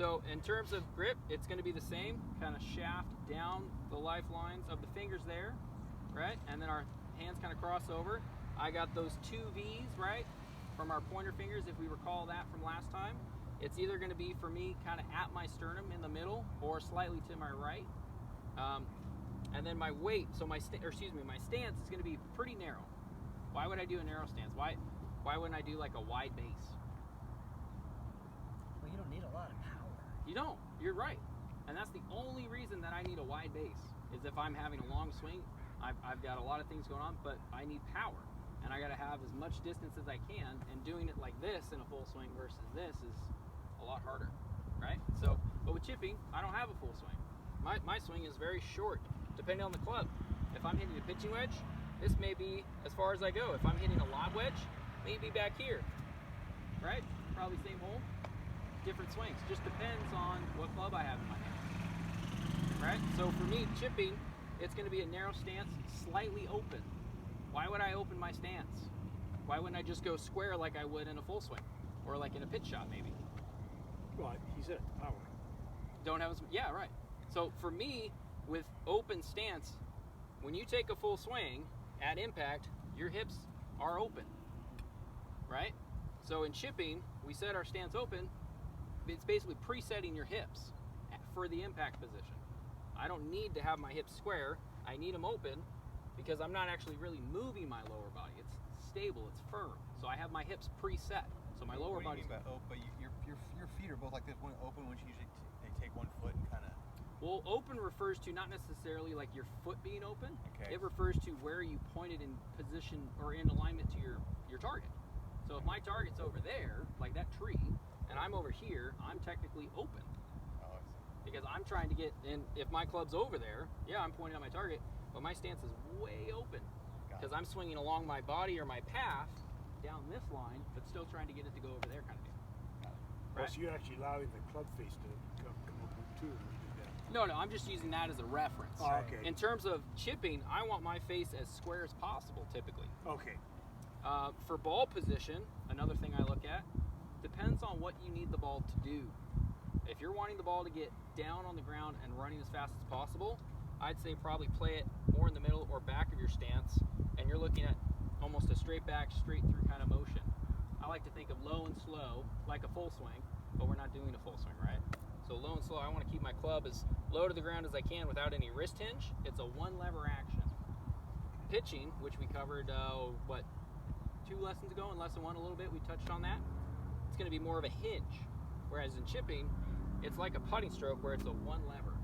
So in terms of grip, it's going to be the same, kind of shaft down the lifelines of the fingers there, right? And then our hands kind of cross over. I got those 2 V's, right, from our pointer fingers, if we recall that from last time. It's either going to be for me kind of at my sternum in the middle or slightly to my right. And then my weight, so my stance is going to be pretty narrow. Why would I do a narrow stance? Why wouldn't I do like a wide base? Well, you don't need a lot of power. You don't. You're right. And that's the only reason that I need a wide base, is if I'm having a long swing, I've got a lot of things going on, but I need power. And I got to have as much distance as I can, and doing it like this in a full swing versus this is a lot harder, right? So, but with chipping, I don't have a full swing. My swing is very short, depending on the club. If I'm hitting a pitching wedge, this may be as far as I go. If I'm hitting a lob wedge, maybe back here, right? Probably same hole, different swings. Just depends on what club I have in my hand, right? So for me, chipping, it's going to be a narrow stance, slightly open. Why would I open my stance? Why wouldn't I just go square like I would in a full swing, or like in a pitch shot maybe? Well, he said power. Don't have as, yeah, right. So for me, with open stance, when you take a full swing at impact, your hips are open, right? So in chipping, we set our stance open. It's basically presetting your hips for the impact position. I don't need to have my hips square. I need them open because I'm not actually really moving my lower body. It's stable, it's firm. So I have my hips preset. So my lower body. What do you mean by open? Your feet are both like this. One open, which usually they take one foot and kind of. Well, open refers to not necessarily like your foot being open. Okay. It refers to where you pointed in position or in alignment to your target. So if my target's over there, like that tree, and I'm over here, I'm technically open. Oh, I see. Because I'm trying to get in. If my club's over there, yeah, I'm pointing at my target, but my stance is way open because I'm swinging along my body or my path down this line, but still trying to get it to go over there, kind of deal. Right. So you're actually allowing the club face to come open too when you do that. No, I'm just using that as a reference. Oh, okay. In terms of chipping, I want my face as square as possible, typically. Okay. For ball position, another thing I look at, depends on what you need the ball to do. If you're wanting the ball to get down on the ground and running as fast as possible, I'd say probably play it more in the middle or back of your stance, and you're looking at almost a straight back, straight through kind of motion. I like to think of low and slow, like a full swing, but we're not doing a full swing, right? So low and slow, I want to keep my club as low to the ground as I can without any wrist hinge. It's a one lever action. Pitching, which we covered, 2 lessons ago, in lesson 1 a little bit, we touched on that. It's going to be more of a hinge. Whereas in chipping, it's like a putting stroke where it's a one lever.